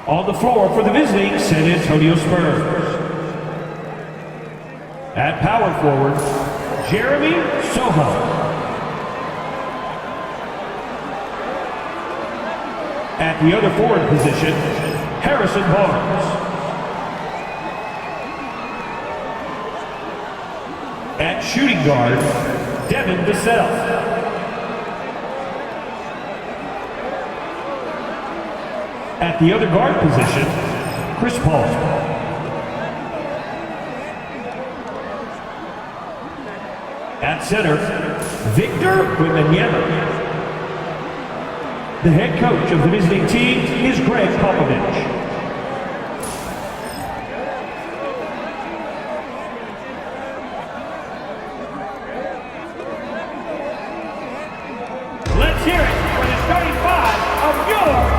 On the floor for the visiting San Antonio Spurs. At power forward, Jeremy Soho. At the other forward position, Harrison Barnes. At shooting guard, Devin Vassell. At the other guard position, Chris Paul. At center, Victor Wembanyama. The head coach of the visiting team is Greg Popovich. Let's hear it for the starting five of your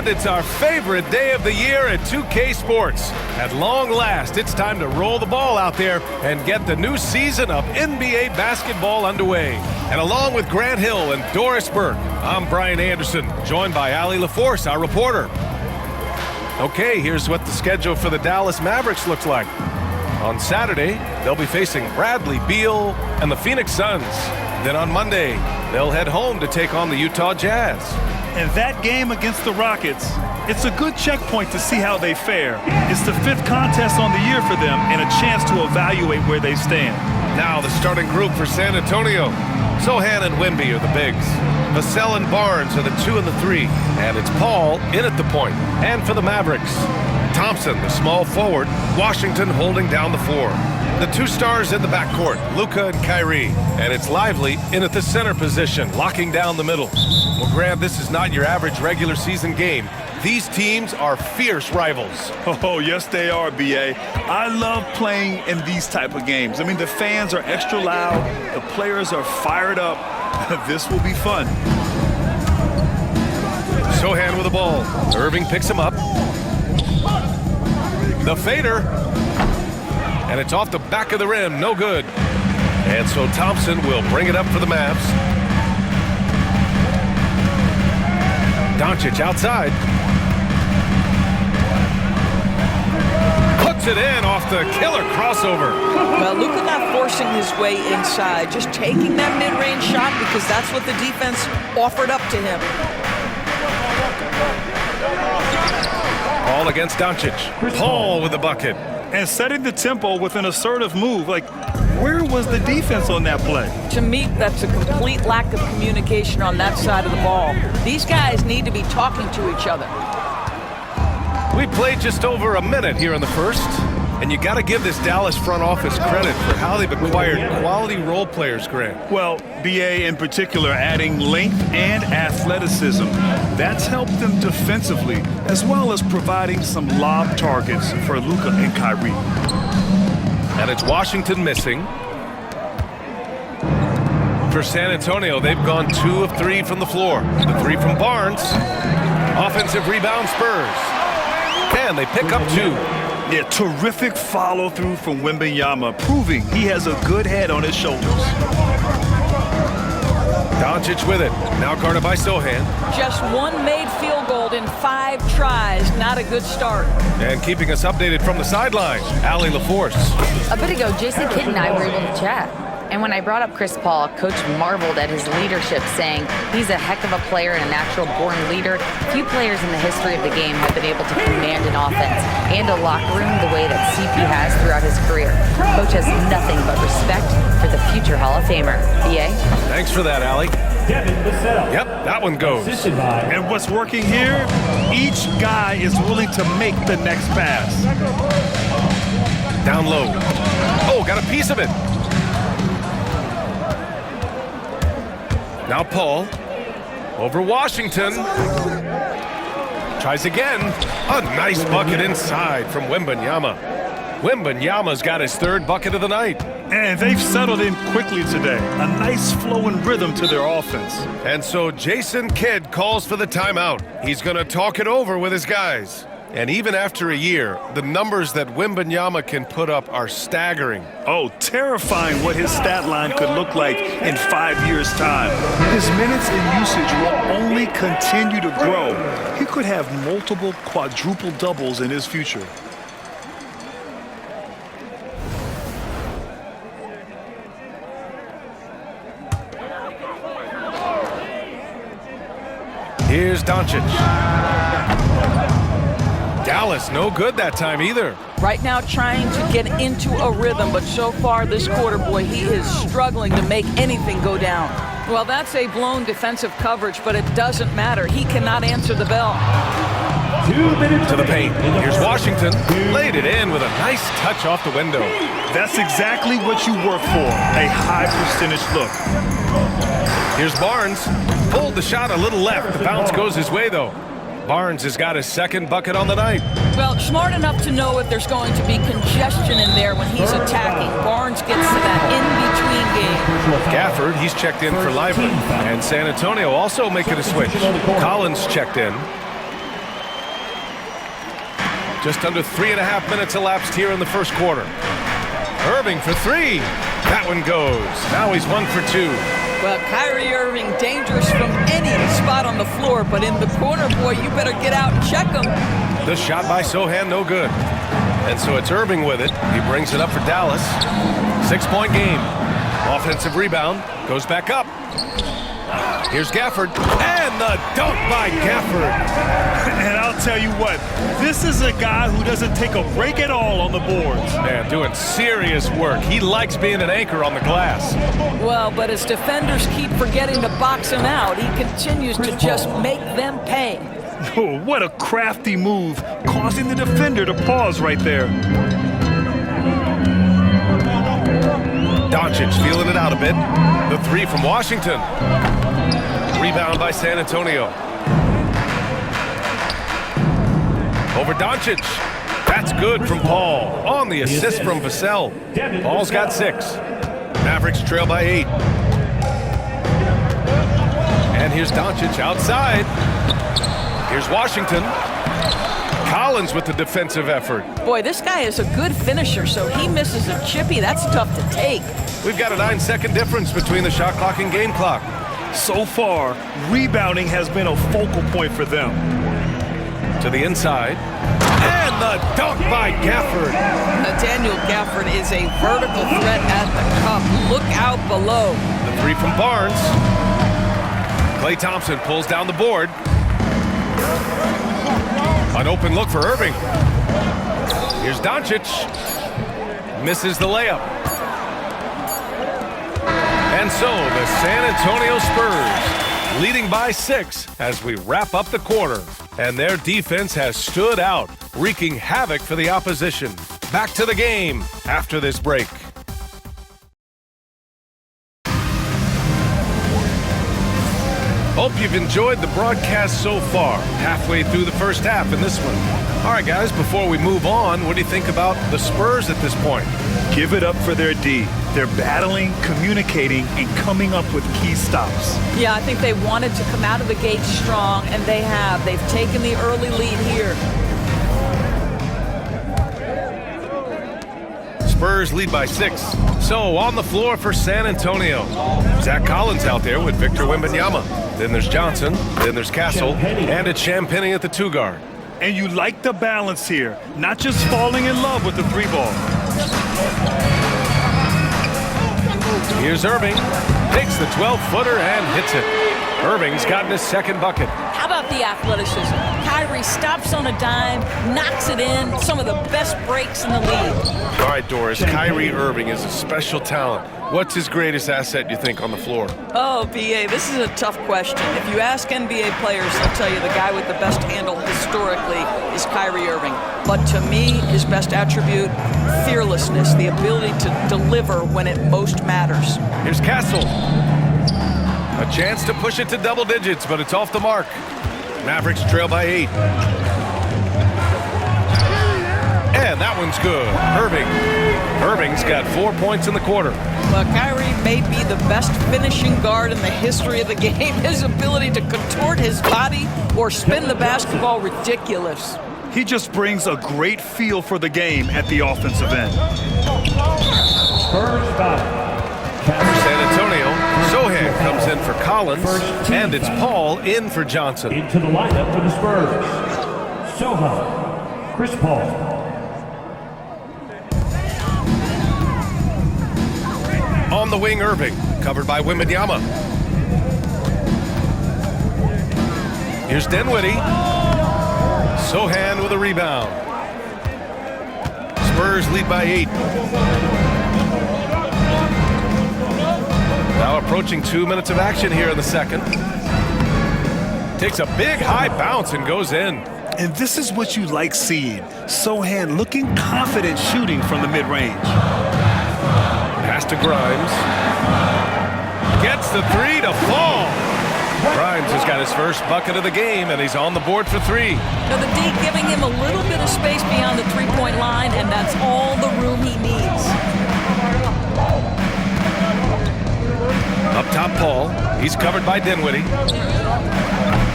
And it's our favorite day of the year at 2K Sports. At long last, it's time to roll the ball out there and get the new season of NBA basketball underway. And along with Grant Hill and Doris Burke, I'm Brian Anderson, joined by Allie LaForce, our reporter. Okay, here's what the schedule for the Dallas Mavericks looks like. On Saturday, they'll be facing Bradley Beal and the Phoenix Suns. Then on Monday, they'll head home to take on the Utah Jazz. And that game against the Rockets, it's a good checkpoint to see how they fare. It's the 5th contest on the year for them and a chance to evaluate where they stand. Now the starting group for San Antonio. Sohan and Wemby are the bigs. Vassell and Barnes are the 2 and the 3. And it's Paul in at the point. And for the Mavericks, Thompson, the small forward, Washington holding down the 4. The 2 stars in the backcourt, Luka and Kyrie. And it's Lively in at the center position, locking down the middle. Well, Graham, this is not your average regular season game. These teams are fierce rivals. Oh, yes, they are, B.A. I love playing in these type of games. I mean, the fans are extra loud. The players are fired up. This will be fun. Sohan with the ball. Irving picks him up. The fader. And it's off the back of the rim. No good. And so Thompson will bring it up for the Mavs. Doncic outside. Puts it in off the killer crossover. Well, Luka not forcing his way inside, just taking that mid-range shot because that's what the defense offered up to him. All against Doncic. Paul with the bucket. And setting the tempo with an assertive move. Like, where was the defense on that play? To me, that's a complete lack of communication on that side of the ball. These guys need to be talking to each other. We played just over a minute here in the first, and you got to give this Dallas front office credit for how they've acquired quality role players, Grant. Well, B.A. in particular adding length and athleticism. That's helped them defensively, as well as providing some lob targets for Luka and Kyrie. And it's Washington missing. For San Antonio, they've gone 2 of 3 from the floor. The 3 from Barnes. Offensive rebound Spurs. Can they pick up 2? Yeah, terrific follow-through from Wembanyama, proving he has a good head on his shoulders. Doncic with it. Now guarded by Sohan. Just 1 made field goal in 5 tries. Not a good start. And keeping us updated from the sideline, Allie LaForce. A bit ago, Jason Kidd and I were able to chat. And when I brought up Chris Paul, Coach marveled at his leadership, saying he's a heck of a player and a natural-born leader. Few players in the history of the game have been able to command an offense and a locker room the way that CP has throughout his career. Coach has nothing but respect for the future Hall of Famer. B.A.? Thanks for that, Allie. Devin Vassell. Yep, that one goes. And what's working here, each guy is willing to make the next pass. Down low. Oh, got a piece of it. Now Paul over Washington. Tries again. A nice bucket inside from Wembanyama. Wembanyama's got his 3rd bucket of the night. And they've settled in quickly today. A nice flow and rhythm to their offense. And so Jason Kidd calls for the timeout. He's going to talk it over with his guys. And even after a year, the numbers that Wembanyama can put up are staggering. Oh, terrifying what his stat line could look like in 5 years' time. His minutes and usage will only continue to grow. He could have multiple quadruple doubles in his future. Here's Doncic. Dallas, no good that time either. Right now trying to get into a rhythm, but so far this quarter, boy, he is struggling to make anything go down. Well, that's a blown defensive coverage, but it doesn't matter. He cannot answer the bell. 2 minutes To the paint. Here's Washington. Laid it in with a nice touch off the window. That's exactly what you work for, a high percentage look. Here's Barnes. Pulled the shot a little left. The bounce goes his way, though. Barnes has got his second bucket on the night. Well, smart enough to know if there's going to be congestion in there when he's attacking. Barnes gets to that in-between game. Gafford, he's checked in for Lively. And San Antonio also making a switch. Collins checked in. Just under 3.5 minutes elapsed here in the first quarter. Irving for three. That one goes. Now he's 1 for 2. Well, Kyrie Irving, dangerous from any spot on the floor, but in the corner, boy, you better get out and check him. The shot by Sohan, no good. And so it's Irving with it. He brings it up for Dallas. 6-point game. Offensive rebound. Goes back up. Here's Gafford. And the dunk by Gafford. And I'll tell you what, this is a guy who doesn't take a break at all on the boards. Man, doing serious work. He likes being an anchor on the glass. Well, but as defenders keep forgetting to box him out, he continues to just make them pay. Oh, what a crafty move, causing the defender to pause right there. Doncic feeling it out a bit. The three from Washington. Rebound by San Antonio. Over Doncic. That's good from Paul. On the assist from Vassell. Paul's got 6. Mavericks trail by 8. And here's Doncic outside. Here's Washington. Collins with the defensive effort. Boy, this guy is a good finisher, so he misses a chippy. That's tough to take. We've got a 9-second difference between the shot clock and game clock. So far, rebounding has been a focal point for them. To the inside. And the dunk by Gafford. Daniel Gafford is a vertical threat at the cup. Look out below. The three from Barnes. Klay Thompson pulls down the board. An open look for Irving. Here's Doncic. Misses the layup. And so the San Antonio Spurs leading by 6 as we wrap up the quarter. And their defense has stood out, wreaking havoc for the opposition. Back to the game after this break. Hope you've enjoyed the broadcast so far. Halfway through the first half in this one. All right, guys, before we move on, what do you think about the Spurs at this point? Give it up for their D. They're battling, communicating, and coming up with key stops. Yeah, I think they wanted to come out of the gate strong, and they have. They've taken the early lead here. Spurs lead by 6. So on the floor for San Antonio. Zach Collins out there with Victor Wembanyama. Then there's Johnson. Then there's Castle. And it's Champagnie at the 2 guard. And you like the balance here, not just falling in love with the 3 ball. Here's Irving. Takes the 12-footer and hits it. Irving's gotten his second bucket. How about the athleticism? Kyrie stops on a dime, knocks it in. Some of the best breaks in the league. All right, Doris, Kyrie Irving is a special talent. What's his greatest asset, you think, on the floor? Oh, B.A., this is a tough question. If you ask NBA players, they'll tell you the guy with the best handle historically is Kyrie Irving. But to me, his best attribute, fearlessness, the ability to deliver when it most matters. Here's Castle. A chance to push it to double digits, but it's off the mark. Mavericks trail by 8. And that one's good. Irving Irving's got 4 points in the quarter. Well, Kyrie may be the best finishing guard in the history of the game. His ability to contort his body or spin the basketball, ridiculous. He just brings a great feel for the game at the offensive end. Spurs foul. For San Antonio, Sohan comes in for Collins, and it's Paul in for Johnson. Into the lineup for the Spurs. Sohan, Chris Paul. On the wing, Irving, covered by Wembanyama. Here's Dinwiddie. Sohan with a rebound. Spurs lead by 8. Now approaching 2 minutes of action here in the second. Takes a big high bounce and goes in. And this is what you like seeing. Sohan looking confident shooting from the mid-range. Pass to Grimes. Gets the three to fall. Grimes has got his first bucket of the game, and he's on the board for 3. Now the D giving him a little bit of space beyond the three-point line, and that's all the room he needs. Up top, Paul. He's covered by Dinwiddie.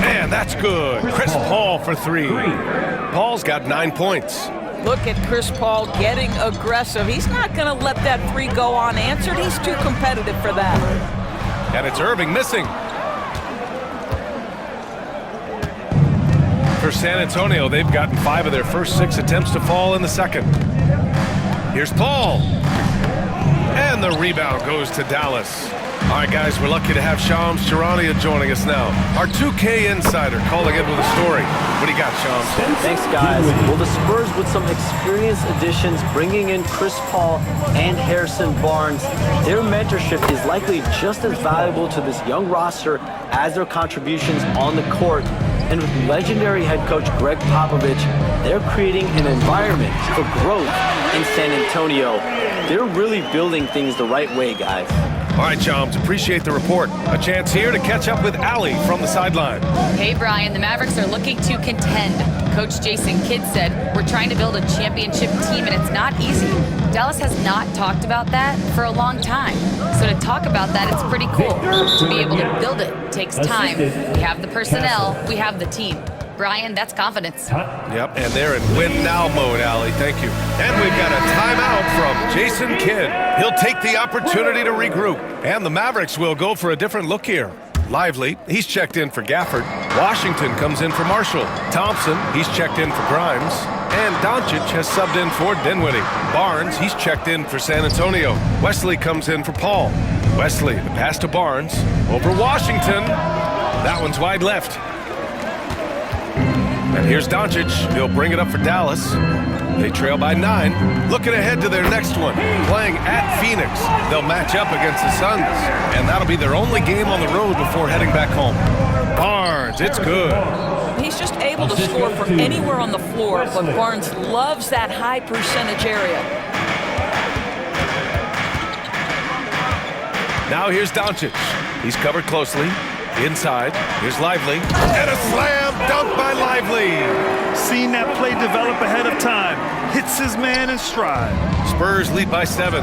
And that's good. Chris Paul for 3. Paul's got 9 points. Look at Chris Paul getting aggressive. He's not going to let that 3 go unanswered. He's too competitive for that. And it's Irving missing. For San Antonio, they've gotten 5 of their first 6 attempts to fall in the second. Here's Paul. And the rebound goes to Dallas. All right, guys, we're lucky to have Shams Charania joining us now. Our 2K insider calling in with a story. What do you got, Shams? Thanks, guys. Well, the Spurs with some experienced additions, bringing in Chris Paul and Harrison Barnes. Their mentorship is likely just as valuable to this young roster as their contributions on the court. And with legendary head coach Greg Popovich, they're creating an environment for growth in San Antonio. They're really building things the right way, guys. All right, Shams, appreciate the report. A chance here to catch up with Allie from the sideline. Hey, Brian, the Mavericks are looking to contend. Coach Jason Kidd said, we're trying to build a championship team, and it's not easy. Dallas has not talked about that for a long time. So to talk about that, it's pretty cool. To be able to build it takes time. We have the personnel, we have the team. Brian, that's confidence. Yep, and they're in win now mode, Allie. Thank you. And we've got a timeout from Jason Kidd. He'll take the opportunity to regroup. And the Mavericks will go for a different look here. Lively, he's checked in for Gafford. Washington comes in for Marshall. Thompson, he's checked in for Grimes. And Doncic has subbed in for Dinwiddie. Barnes, he's checked in for San Antonio. Wesley comes in for Paul. Wesley, the pass to Barnes. Over Washington. That one's wide left. And here's Doncic. He'll bring it up for Dallas. They trail by 9. Looking ahead to their next one. Playing at Phoenix. They'll match up against the Suns. And that'll be their only game on the road before heading back home. Barnes, it's good. He's just able to score from anywhere on the floor, but Barnes loves that high percentage area. Now here's Doncic. He's covered closely. Inside, here's Lively, and a slam dunk by Lively. Seen that play develop ahead of time. Hits his man in stride. Spurs lead by 7.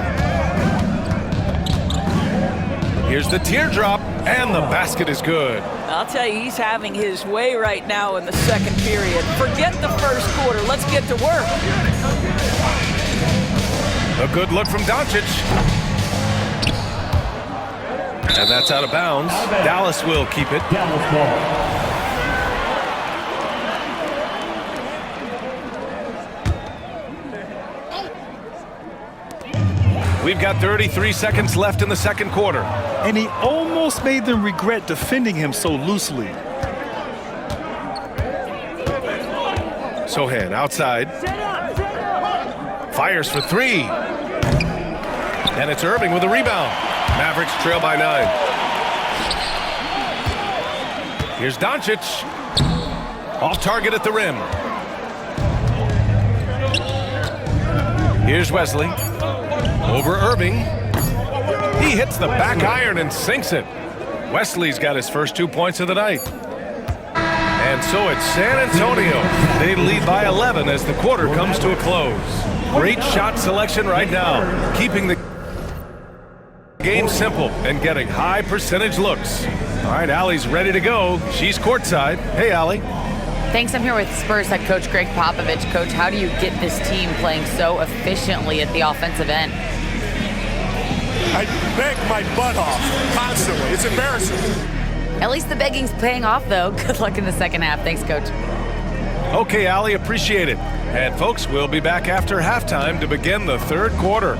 Here's the teardrop, and the basket is good. I'll tell you, he's having his way right now in the second period. Forget the first quarter. Let's get to work. A good look from Doncic. And that's out of bounds. Dallas will keep it. Dallas ball. We've got 33 seconds left in the second quarter. And he almost made them regret defending him so loosely. Sohan outside. Fires for 3. And it's Irving with a rebound. Mavericks trail by 9. Here's Doncic. Off target at the rim. Here's Wesley. Over Irving. He hits the back iron and sinks it. Wesley's got his first 2 points of the night. And so it's San Antonio. They lead by 11 as the quarter comes to a close. Great shot selection right now, keeping the game simple and getting high percentage looks. All right, Allie's ready to go. She's courtside. Hey, Allie. Thanks. I'm here with Spurs head coach Greg Popovich. Coach, how do you get this team playing so efficiently at the offensive end? I beg my butt off constantly. It's embarrassing. At least the begging's paying off, though. Good luck in the second half. Thanks, Coach. Okay, Allie, appreciate it. And folks, we'll be back after halftime to begin the third quarter.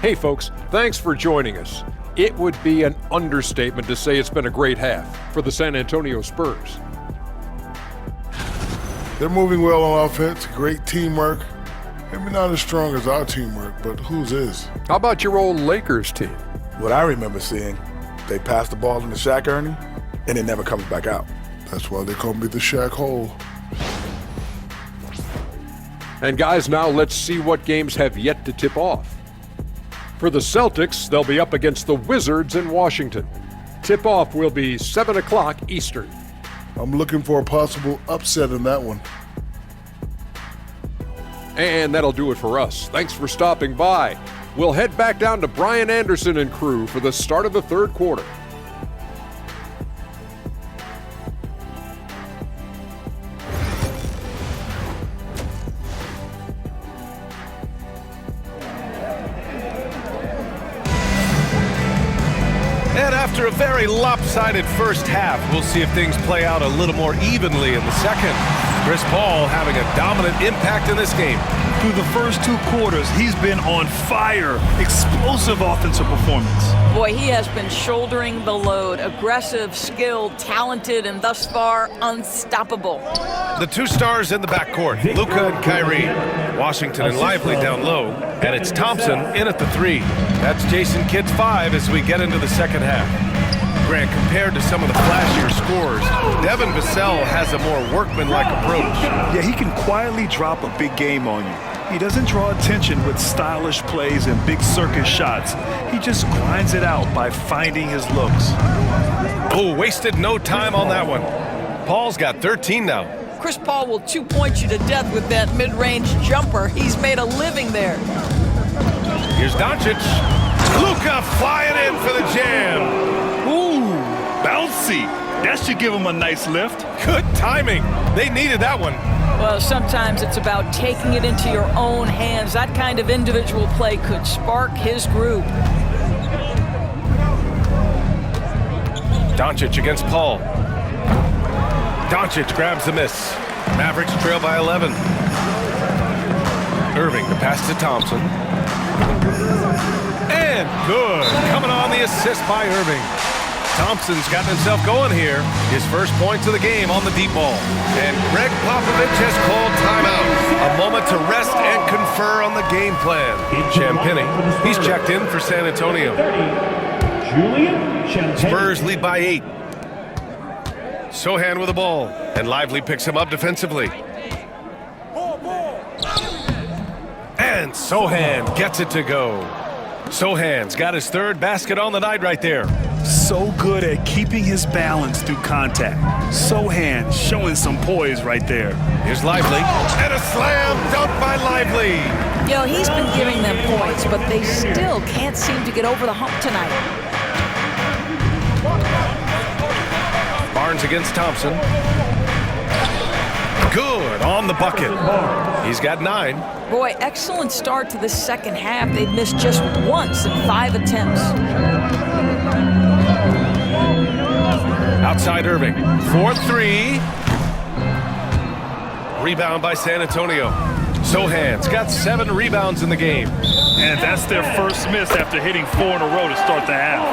Hey folks, thanks for joining us. It would be an understatement to say it's been a great half for the San Antonio Spurs. They're moving well on offense, great teamwork. Maybe not as strong as our teamwork, but whose is? How about your old Lakers team? What I remember seeing, they pass the ball into Shaq Ernie, and it never comes back out. That's why they call me the Shaq Hole. And guys, now let's see what games have yet to tip off. For the Celtics, they'll be up against the Wizards in Washington. Tip-off will be 7 o'clock Eastern. I'm looking for a possible upset in that one. And that'll do it for us. Thanks for stopping by. We'll head back down to Brian Anderson and crew for the start of the third quarter. And after a very lopsided first half, we'll see if things play out a little more evenly in the second. Chris Paul having a dominant impact in this game. Through the first two quarters, he's been on fire. Explosive offensive performance. Boy, he has been shouldering the load. Aggressive, skilled, talented, and thus far, unstoppable. The two stars in the backcourt, Luka and Kyrie. Washington and Lively down low. And it's Thompson in at the 3. That's Jason Kidd's 5 as we get into the second half. Grant, compared to some of the flashier scores, Devin Vassell has a more workmanlike approach. Yeah, he can quietly drop a big game on you. He doesn't draw attention with stylish plays and big circus shots. He just grinds it out by finding his looks. Oh, wasted no time on that one. Paul's got 13 now. Chris Paul will two-point you to death with that mid-range jumper. He's made a living there. Here's Doncic. Luka flying in for the jam. Ooh, bouncy. That should give him a nice lift. Good timing. They needed that one. Well, sometimes it's about taking it into your own hands. That kind of individual play could spark his groove. Doncic against Paul. Doncic grabs the miss. Mavericks trail by 11. Irving, the pass to Thompson. And good. Coming on the assist by Irving. Thompson's gotten himself going here. His first points of the game on the deep ball. And Greg Popovich has called timeout. A moment to rest and confer on the game plan. Champagny, he's checked in for San Antonio. Spurs lead by 8. Sohan with the ball. And Lively picks him up defensively. And Sohan gets it to go. Sohan's got his third basket on the night right there. So good at keeping his balance through contact. Sohan showing some poise right there. Here's Lively. And a slam dunk by Lively. You know, he's been giving them points, but they still can't seem to get over the hump tonight. Barnes against Thompson. Good on the bucket. He's got 9. Boy, excellent start to the second half. They've missed just once in 5 attempts. Outside Irving. 4-3. Rebound by San Antonio. Sohan's got 7 rebounds in the game. And that's their first miss after hitting 4 in a row to start the half.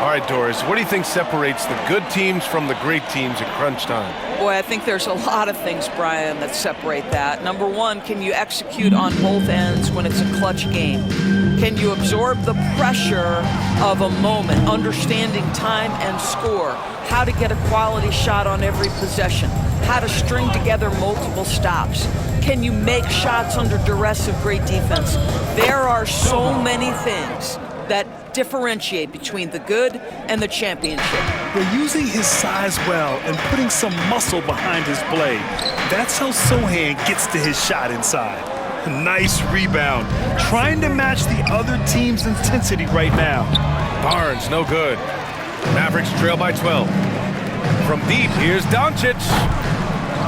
All right, Doris, what do you think separates the good teams from the great teams at crunch time? Boy, I think there's a lot of things, Brian, that separate that. Number one, can you execute on both ends when it's a clutch game? Can you absorb the pressure of a moment, understanding time and score, how to get a quality shot on every possession? how to string together multiple stops? Can you make shots under duress of great defense? There are so many things that differentiate between the good and the championship. But using his size well and putting some muscle behind his blade, that's how Sohan gets to his shot inside. Nice rebound, trying to match the other team's intensity right now. Barnes, no good. Mavericks trail by 12. From deep, here's Doncic.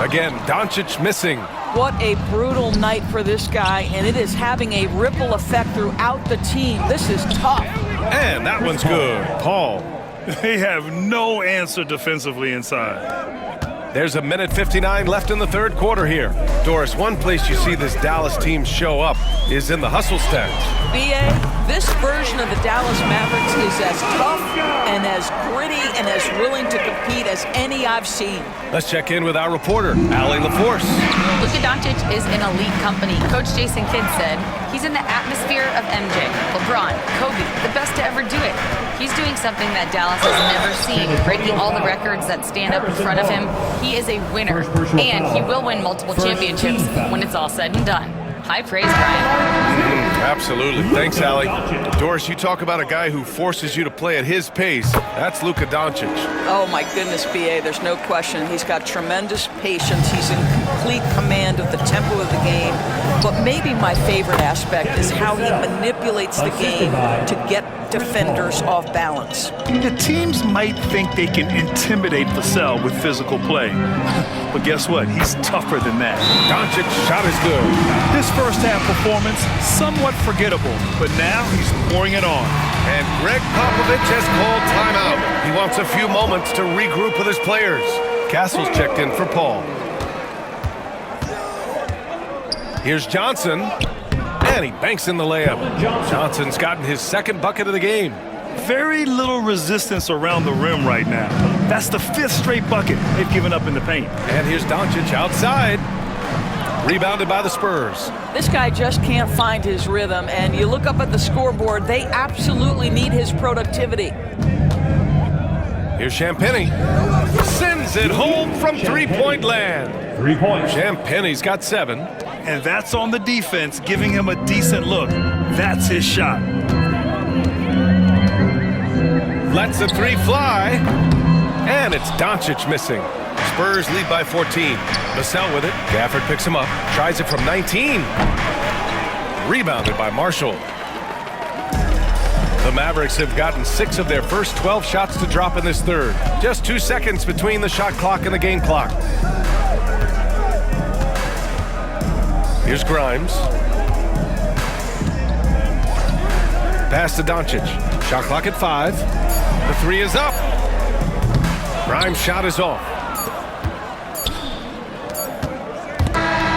Again, Doncic missing. What a brutal night for this guy, and it is having a ripple effect throughout the team. This is tough. And that one's good. Paul. They have no answer defensively inside. There's a minute 59 left in the third quarter here. Doris, one place you see this Dallas team show up is in the hustle stats. BA, this version of the Dallas Mavericks is as tough and as gritty and as willing to compete as any I've seen. Let's check in with our reporter, Allie LaForce. Luka Doncic is in elite company. Coach Jason Kidd said he's in the atmosphere of MJ, LeBron, Kobe, the best to ever do it. He's doing something that Dallas has never seen, breaking all the records that stand up in front of him. He is a winner, and he will win multiple championships when it's all said and done. High praise, Brian. Absolutely. Thanks, Allie. Doris, you talk about a guy who forces you to play at his pace. That's Luka Doncic. Oh, my goodness, BA, there's no question. He's got tremendous patience. He's in complete command of the tempo of the game. But maybe my favorite aspect is how he manipulates the game to get defenders off balance. The teams might think they can intimidate Vassell with physical play. But guess what? He's tougher than that. Doncic shot is good. His first half performance, somewhat forgettable, but now he's pouring it on. And Greg Popovich has called timeout. He wants a few moments to regroup with his players. Castle's checked in for Paul. Here's Johnson, and he banks in the layup. Johnson's gotten his second bucket of the game. Very little resistance around the rim right now. That's the fifth straight bucket they've given up in the paint. And here's Doncic outside. Rebounded by the Spurs. This guy just can't find his rhythm, and you look up at the scoreboard, they absolutely need his productivity. Here's Champagnie. Sends it home from three-point land. 3 points. Champagnie's got 7. And that's on the defense, giving him a decent look. That's his shot. Lets the three fly. And it's Doncic missing. Spurs lead by 14. Vassell with it. Gafford picks him up. Tries it from 19. Rebounded by Marshall. The Mavericks have gotten 6 of their first 12 shots to drop in this third. Just 2 seconds between the shot clock and the game clock. Here's Grimes. Pass to Doncic. Shot clock at 5. The three is up. Grimes' shot is off.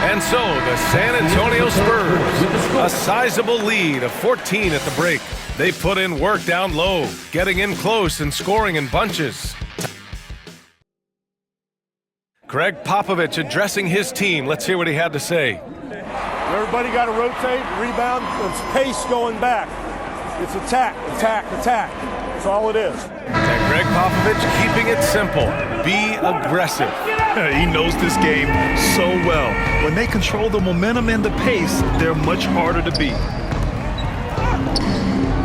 And so the San Antonio Spurs, a sizable lead of 14 at the break. They put in work down low, getting in close and scoring in bunches. Greg Popovich addressing his team. Let's hear what he had to say. Everybody got to rotate, rebound. It's pace going back. It's attack, attack, attack. That's all it is. And Greg Popovich keeping it simple. Be aggressive. He knows this game so well. When they control the momentum and the pace, they're much harder to beat.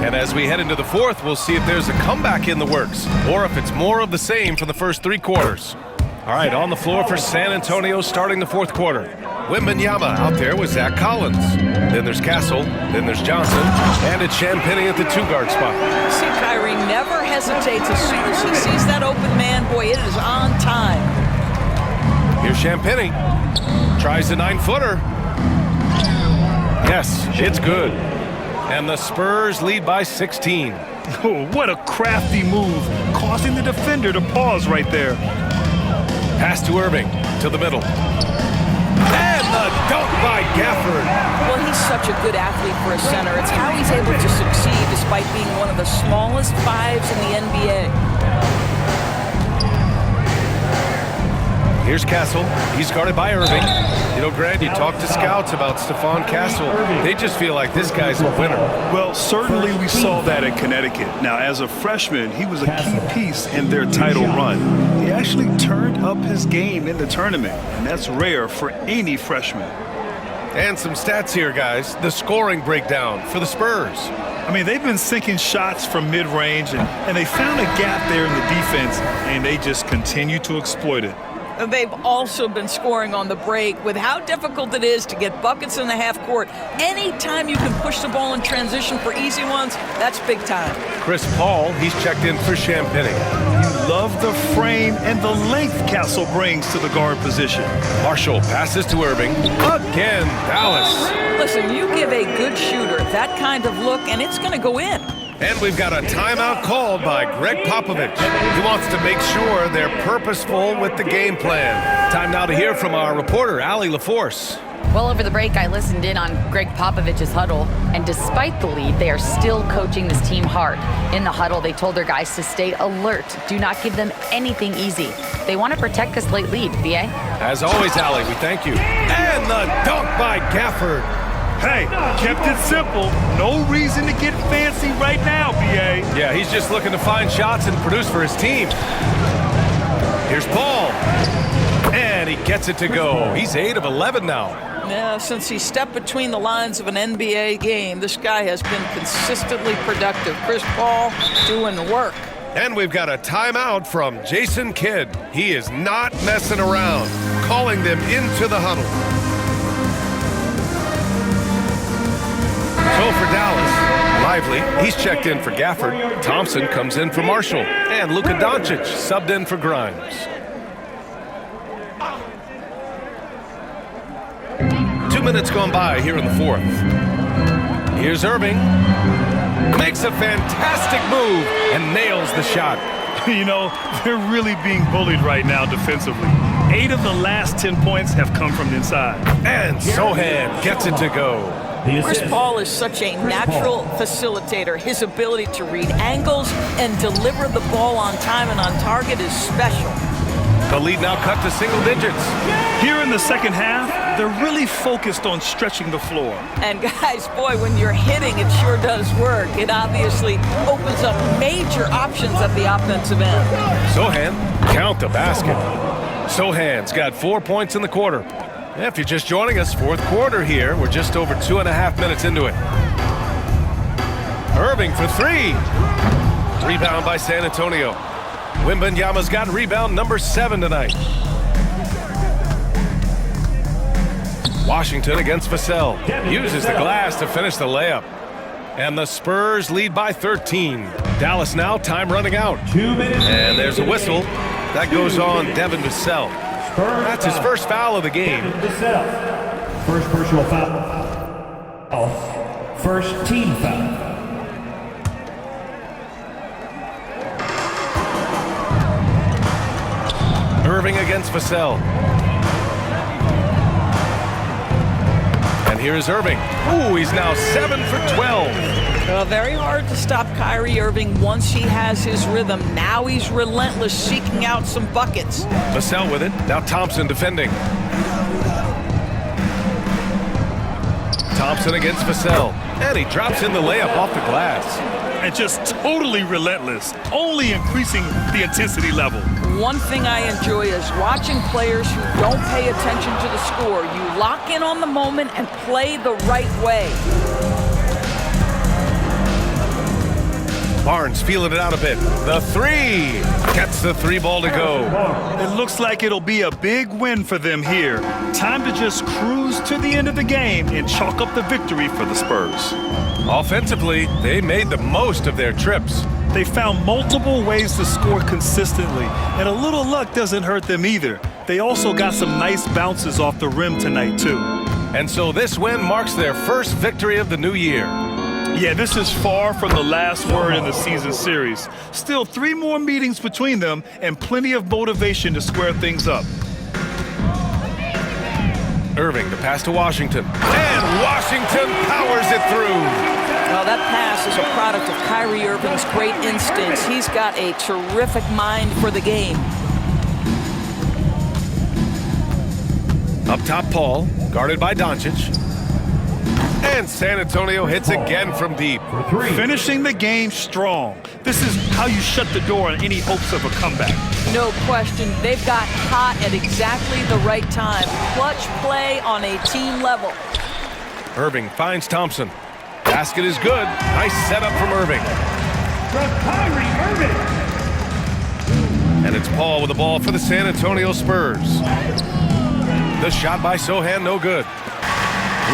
And as we head into the fourth, we'll see if there's a comeback in the works or if it's more of the same from the first 3 quarters. All right, on the floor for San Antonio starting the fourth quarter. Wembanyama out there with Zach Collins. Then there's Castle, then there's Johnson, and it's Champagnie at the 2-guard spot. See, Kyrie never hesitates as soon as he sees that open man. Boy, it is on time. Here's Champagnie. Tries the 9-footer. Yes, it's good. And the Spurs lead by 16. Oh, what a crafty move, causing the defender to pause right there. Pass to Irving, to the middle. And the dunk by Gafford. Well, he's such a good athlete for a center. It's how he's able to succeed despite being one of the smallest 5s in the NBA. Here's Castle. He's guarded by Irving. You know, Grant, you talk to scouts about Stephon Castle. They just feel like this guy's a winner. Well, certainly we saw that in Connecticut. Now, as a freshman, he was a key piece in their title run. He actually turned up his game in the tournament, and that's rare for any freshman. And some stats here, guys. The scoring breakdown for the Spurs. I mean, they've been sinking shots from mid-range, and they found a gap there in the defense, and they just continue to exploit it. They've also been scoring on the break. With how difficult it is to get buckets in the half court, anytime you can push the ball in transition for easy ones, that's big time. Chris Paul, he's checked in for Champagny. You love the frame and the length Castle brings to the guard position. Marshall passes to Irving. Again, Dallas. Listen, you give a good shooter that kind of look, and it's going to go in. And we've got a timeout called by Greg Popovich. He wants to make sure they're purposeful with the game plan. Time now to hear from our reporter, Allie LaForce. Well, over the break, I listened in on Greg Popovich's huddle, and despite the lead, they are still coaching this team hard. In the huddle, they told their guys to stay alert. Do not give them anything easy. They want to protect this late lead, B.A. As always, Allie, we thank you. And the dunk by Gafford. Hey, kept it simple. No reason to get fancy right now, B.A. Yeah, he's just looking to find shots and produce for his team. Here's Paul. And he gets it to go. He's 8 of 11 now. Yeah, since he stepped between the lines of an NBA game, this guy has been consistently productive. Chris Paul doing work. And we've got a timeout from Jason Kidd. He is not messing around, calling them into the huddle. So for Dallas, Lively, he's checked in for Gafford. Thompson comes in for Marshall. And Luka Doncic subbed in for Grimes. 2 minutes gone by here in the fourth. Here's Irving. Makes a fantastic move and nails the shot. You know, they're really being bullied right now defensively. 8 of the last 10 points have come from inside. And Sohan gets it to go. Chris Paul is such a natural facilitator. His ability to read angles and deliver the ball on time and on target is special. The lead now cut to single digits. Here in the second half, they're really focused on stretching the floor. And guys, boy, when you're hitting, it sure does work. It obviously opens up major options at the offensive end. Sohan, count the basket. Sohan's got 4 points in the quarter. If you're just joining us, fourth quarter here. We're just over 2.5 minutes into it. Irving for 3. Rebound by San Antonio. Wembanyama's got rebound number 7 tonight. Washington against Vassell. Uses the glass to finish the layup. And the Spurs lead by 13. Dallas now, time running out. 2 minutes. And there's a whistle. That goes on Devin Vassell. That's his first foul of the game. First personal foul. First team foul. Irving against Vassell. And here's Irving. Ooh, he's now 7 for 12. Very hard to stop Kyrie Irving once he has his rhythm. Now he's relentless, seeking out some buckets. Vassell with it. Now Thompson defending. Thompson against Vassell. And he drops in the layup off the glass. And just totally relentless, only increasing the intensity level. One thing I enjoy is watching players who don't pay attention to the score. You lock in on the moment and play the right way. Barnes feeling it out a bit. The 3 gets the 3 ball to go. It looks like it'll be a big win for them here. Time to just cruise to the end of the game and chalk up the victory for the Spurs. Offensively, they made the most of their trips. They found multiple ways to score consistently, and a little luck doesn't hurt them either. They also got some nice bounces off the rim tonight, too. And so this win marks their first victory of the new year. Yeah, this is far from the last word in the season series. Still 3 more meetings between them and plenty of motivation to square things up. Irving, the pass to Washington. And Washington powers it through. Well, that pass is a product of Kyrie Irving's great instincts. He's got a terrific mind for the game. Up top, Paul, guarded by Doncic. And San Antonio hits again from deep. For three. Finishing the game strong. This is how you shut the door on any hopes of a comeback. No question, they've got hot at exactly the right time. Clutch play on a team level. Irving finds Thompson. Basket is good. Nice setup from Irving. From Kyrie Irving. And it's Paul with the ball for the San Antonio Spurs. The shot by Sohan, no good.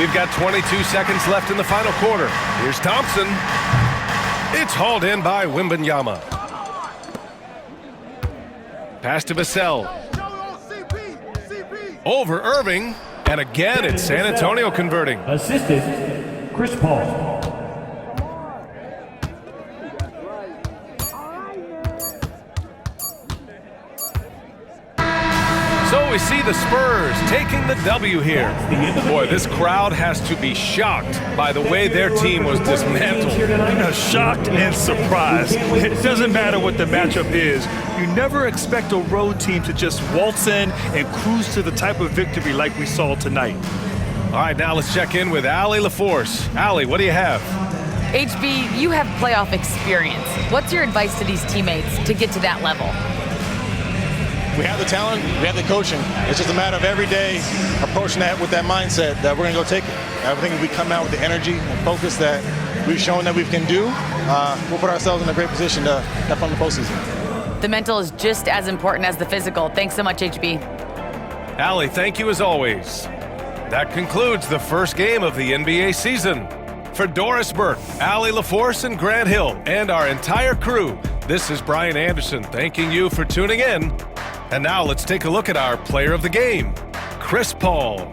We've got 22 seconds left in the final quarter. Here's Thompson. It's hauled in by Wembanyama. Pass to Vassell. Over Irving. And again, it's San Antonio converting. Assisted, Chris Paul. So we see the Spurs taking the W here. Boy, this crowd has to be shocked by the way their team was dismantled. Shocked and surprised. It doesn't matter what the matchup is. You never expect a road team to just waltz in and cruise to the type of victory like we saw tonight. All right, now let's check in with Allie LaForce. Allie, what do you have? HB, you have playoff experience. What's your advice to these teammates to get to that level? We have the talent, we have the coaching. It's just a matter of every day approaching that with that mindset that we're going to go take it. I think if we come out with the energy and focus that we've shown that we can do, we'll put ourselves in a great position to have fun in the postseason. The mental is just as important as the physical. Thanks so much, HB. Allie, thank you as always. That concludes the first game of the NBA season. For Doris Burke, Allie LaForce, and Grant Hill, and our entire crew, this is Brian Anderson thanking you for tuning in. And now let's take a look at our player of the game, Chris Paul.